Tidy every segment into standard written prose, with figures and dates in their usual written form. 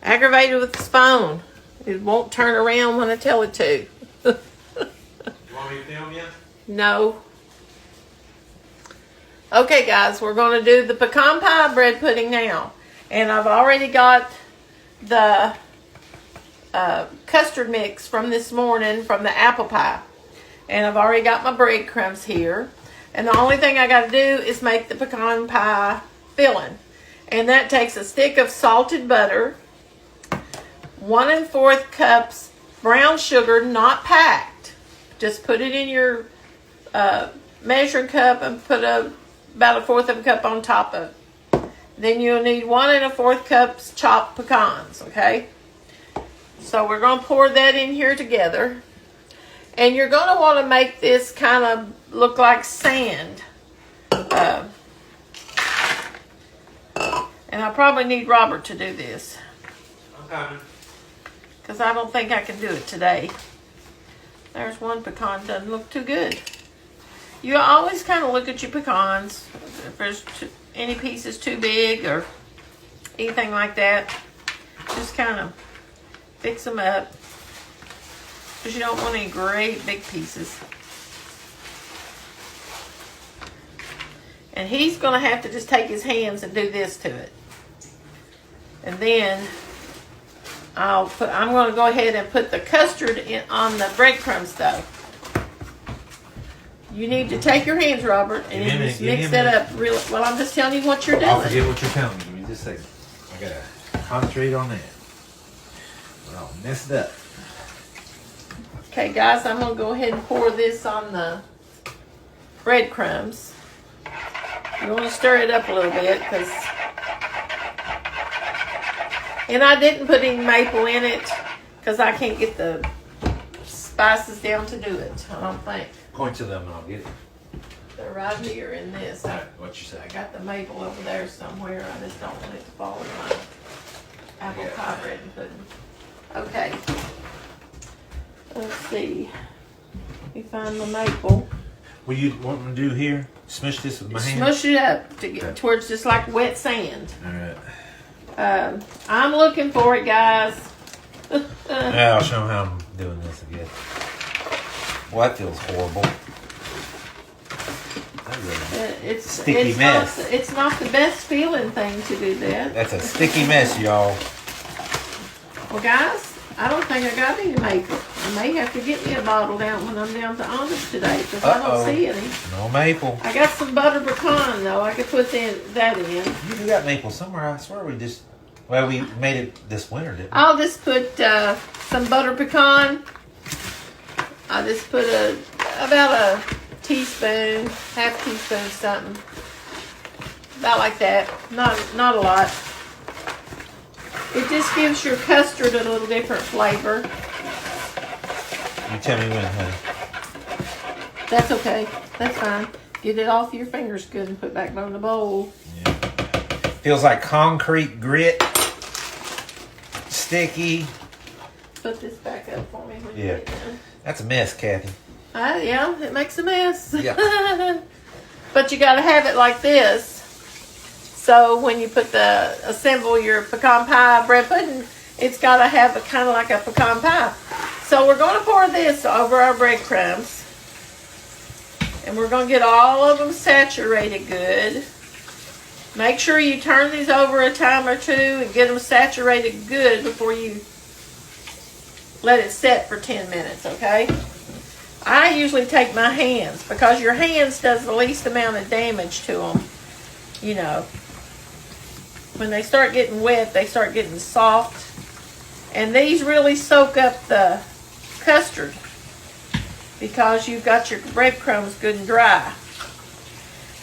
Aggravated with the phone. It won't turn around when I tell it to. You want me to film yet? No. Okay, guys, we're going to do the pecan pie bread pudding now. And I've already got the custard mix from this morning from the apple pie. And I've already got my breadcrumbs here. And the only thing I got to do is make the pecan pie filling. And that takes a stick of salted butter, 1 1/4 cups brown sugar, not packed. Just put it in your measuring cup and put about 1/4 of a cup on top of it. Then you'll need 1 1/4 cups chopped pecans, okay? So we're going to pour that in here together. And you're going to want to make this kind of look like sand. And I probably need Robert to do this. I'm coming. Because I don't think I can do it today. There's one pecan, doesn't look too good. You always kind of look at your pecans. If there's any pieces too big or anything like that, just kind of fix them up. Because you don't want any great big pieces. And he's going to have to just take his hands and do this to it. And then I'm going to go ahead and put the custard on the breadcrumbs though. You need to take your hands, Robert, and just mix that up real well. I'm just telling you what you're doing. I'll forget what you're telling me. Give me just a second. I gotta concentrate on that. I'll mess it up. Okay, guys, I'm going to go ahead and pour this on the breadcrumbs. You want to stir it up a little bit and I didn't put any maple in it because I can't get the spices down to do it, I don't think. Point to them and I'll get it. They're right here in this. What you say? I got the maple over there somewhere. I just don't want it to fall in my apple pie bread and pudding. Okay. Let's see. Let me find the maple. What you want me to do here? Smush this with my hand? Smush it up to get towards just like wet sand. Alright. I'm looking for it, guys. Yeah, I'll show them how I'm doing this again. Well, that feels horrible. It's sticky mess. It's not the best feeling thing to do that. That's a sticky mess, y'all. Well, guys, I don't think I got any maple. I may have to get me a bottle down when I'm down to Honest today because I don't see any. No maple. I got some butter pecan though. I could put that in. You got maple somewhere. I swear we just. Well, we made it this winter, didn't we? I'll just put some butter pecan. I just put about a teaspoon, half teaspoon, something. About like that. Not a lot. It just gives your custard a little different flavor. You tell me when, honey. That's okay. That's fine. Get it off your fingers good and put back on the bowl. Yeah. Feels like concrete grit. Sticky. Put this back up for me when you get done. That's a mess, Kathy. Yeah, it makes a mess. Yeah. But you got to have it like this. So when you assemble your pecan pie bread pudding, it's got to have kind of like a pecan pie. So we're going to pour this over our breadcrumbs. And we're going to get all of them saturated good. Make sure you turn these over a time or two and get them saturated good before you let it set for 10 minutes, okay? I usually take my hands because your hands does the least amount of damage to them. You know, when they start getting wet, they start getting soft. And these really soak up the custard because you've got your breadcrumbs good and dry.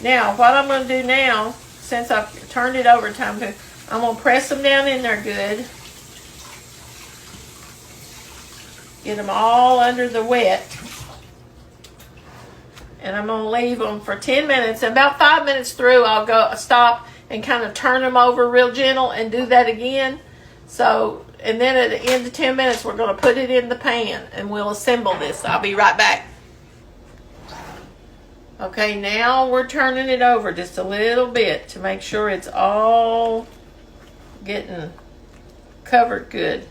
Now, what I'm going to do now, since I've turned it over time, I'm going to press them down in there good. Get them all under the wet. And I'm going to leave them for 10 minutes. And about 5 minutes through, I'll stop and kind of turn them over real gentle and do that again. So, and then at the end of 10 minutes, we're going to put it in the pan and we'll assemble this. I'll be right back. Okay, now we're turning it over just a little bit to make sure it's all getting covered good.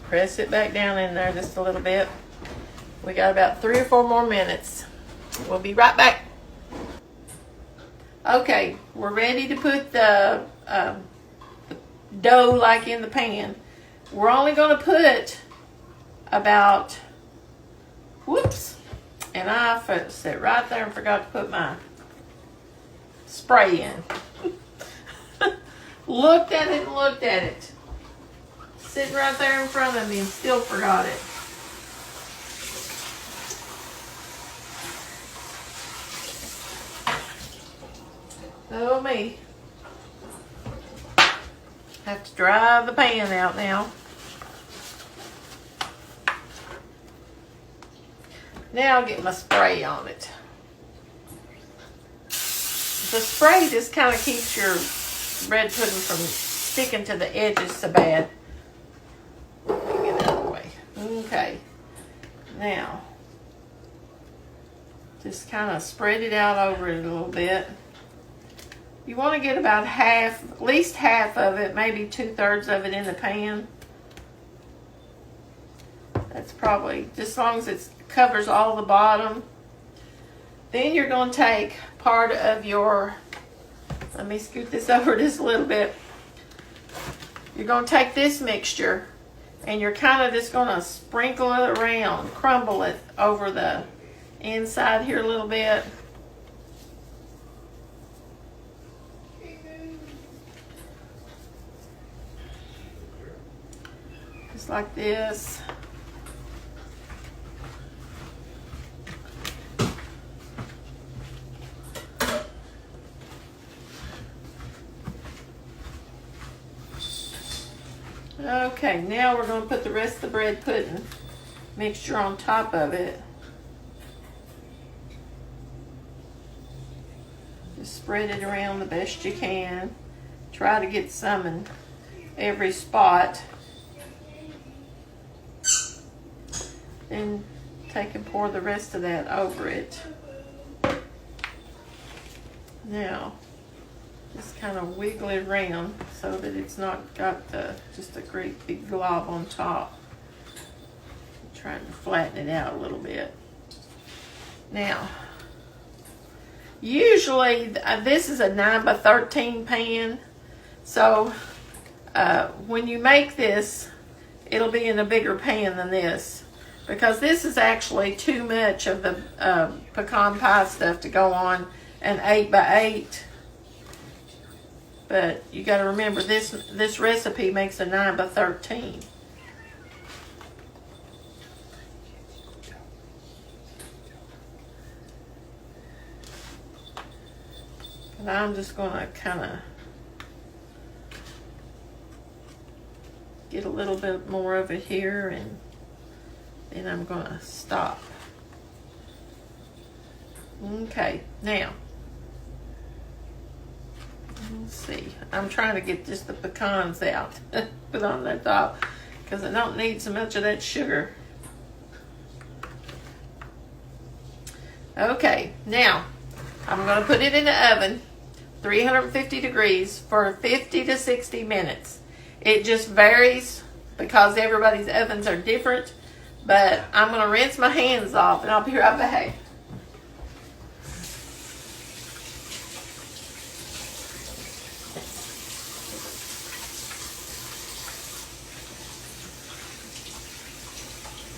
Press it back down in there just a little bit. We got about 3 or 4 more minutes. We'll be right back. Okay, we're ready to put the dough like in the pan. We're only going to put about, whoops, and I sat right there and forgot to put my spray in. Looked at it and looked at it. Sitting right there in front of me and still forgot it. Oh me. Have to dry the pan out now. Now I'll get my spray on it. The spray just kind of keeps your bread pudding from sticking to the edges so bad. Let me get it out of the way. Okay. Now, just kind of spread it out over it a little bit. You want to get about half, at least half of it, maybe 2/3 of it in the pan. That's probably, just as long as it covers all the bottom. Then you're going to take part of your, let me scoot this over just a little bit. You're going to take this mixture and you're kind of just going to sprinkle it around, crumble it over the inside here a little bit. Just like this. Okay, now we're going to put the rest of the bread pudding mixture on top of it. Just spread it around the best you can. Try to get some in every spot. Then take and pour the rest of that over it. Now, just kind of wiggle it around so that it's not got just a great big glob on top. I'm trying to flatten it out a little bit. Now, usually this is a 9x13 pan, so when you make this, it'll be in a bigger pan than this, because this is actually too much of the pecan pie stuff to go on an 8x8. But you got to remember, this recipe makes a 9x13. And I'm just going to kind of get a little bit more of it here, and then I'm going to stop. Okay, now, let's see. I'm trying to get just the pecans out, put on the top, because I don't need so much of that sugar. Okay, now I'm going to put it in the oven, 350 degrees, for 50 to 60 minutes. It just varies because everybody's ovens are different, but I'm going to rinse my hands off and I'll be right back.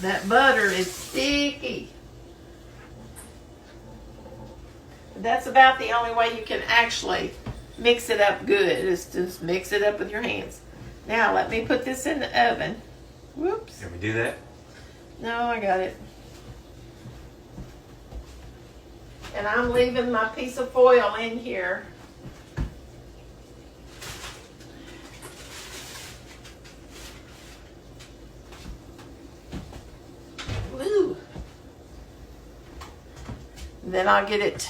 That butter is sticky. That's about the only way you can actually mix it up good, is just mix it up with your hands. Now let me put this in the oven. Whoops. Can we do that? No, I got it. And I'm leaving my piece of foil in here. Woo. Then I'll get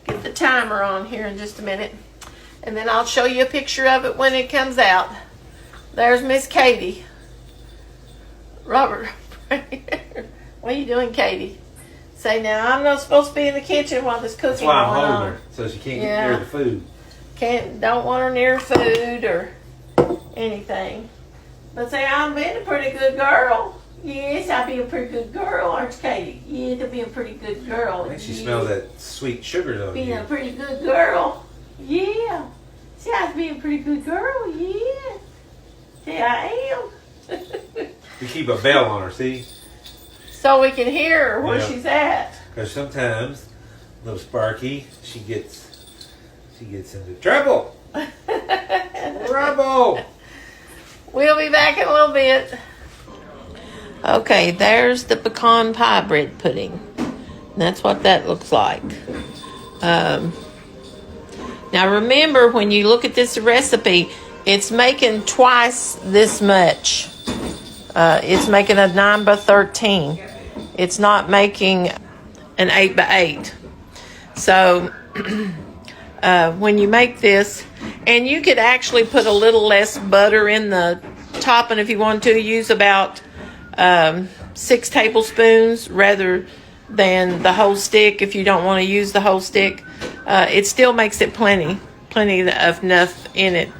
the timer on here in just a minute. And then I'll show you a picture of it when it comes out. There's Miss Katie. Robert. What are you doing, Katie? Say now, I'm not supposed to be in the kitchen while this cooking That's why I'm going holding on. her, so she can't get near the food. Don't want her near food or anything. But say, I'm being a pretty good girl. Yes, I'll be a pretty good girl, aren't you, Katie? Yes, I'll be a pretty good girl. I think she smells that sweet sugar on Being you. a pretty good girl. Yeah. See, I was being a pretty good girl. Yeah. See, I am. We keep a bell on her, see? So we can hear her where she's at. Because sometimes, little Sparky, she gets into trouble. Trouble. We'll be back in a little bit. Okay, there's the pecan pie bread pudding. That's what that looks like. Now remember, when you look at this recipe, it's making twice this much. It's making a 9 by 13. It's not making an 8 by 8. So when you make this, and you could actually put a little less butter in the topping if you want to, use about 6 tablespoons rather than the whole stick if you don't want to use the whole stick. It still makes it plenty of enough in it.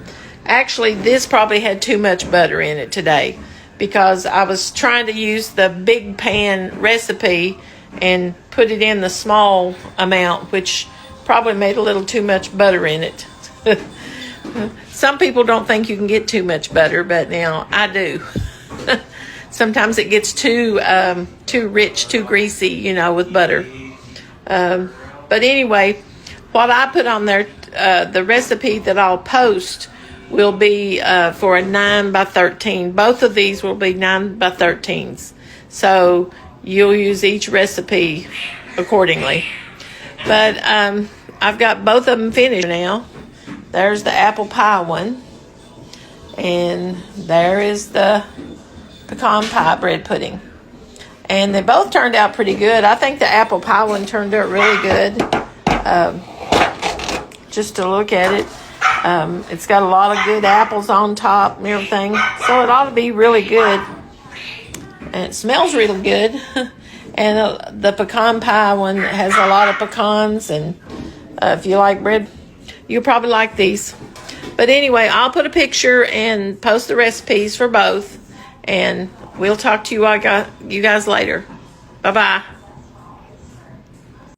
Actually, this probably had too much butter in it today because I was trying to use the big pan recipe and put it in the small amount, which probably made a little too much butter in it. Some people don't think you can get too much butter, but now I do. Sometimes it gets too rich, too greasy, with butter. But anyway, what I put on there, the recipe that I'll post will be for a 9 by 13. Both of these will be 9 by 13s. So you'll use each recipe accordingly. But I've got both of them finished now. There's the apple pie one. And there is the pecan pie bread pudding. And they both turned out pretty good. I think the apple pie one turned out really good. Just to look at it. It's got a lot of good apples on top and everything. So it ought to be really good. And it smells really good. And the pecan pie one has a lot of pecans. And if you like bread, you'll probably like these. But anyway, I'll put a picture and post the recipes for both. And we'll talk to you guys later. Bye-bye.